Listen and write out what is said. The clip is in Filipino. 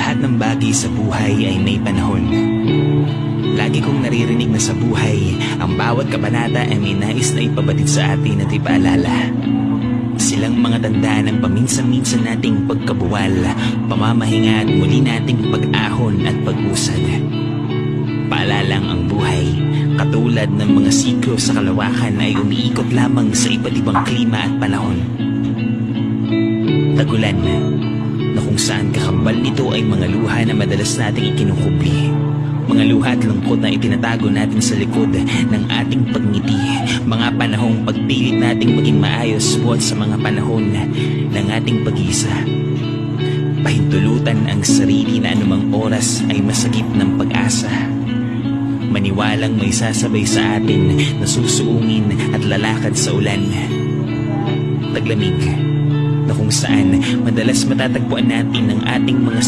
Lahat ng bagay sa buhay ay may panahon. Lagi kong naririnig na sa buhay, ang bawat kabanata ay may nais na ipabatid sa atin at ipaalala. Silang mga tanda ng paminsan-minsan nating pagkabuwal, pamamahinga at muli nating pag-ahon at pag-usad. Paalalang ang buhay, katulad ng mga siklo sa kalawakan ay umiikot lamang sa iba't ibang klima at panahon. Tagulan, na kung saan kakambal nito ay mga luha na madalas nating ikinukubli. Mga luha at lungkot na itinatago natin sa likod ng ating pagngiti. Mga panahong pagpilit nating maging maayos buhat sa mga panahon ng ating pag-iisa. Pahintulutan ang sarili na anumang oras ay masagip ng pag-asa. Maniwalang may sasabay sa atin na susuungin at lalakad sa ulan. Taglamig, na kung saan madalas matatagpuan natin ang ating mga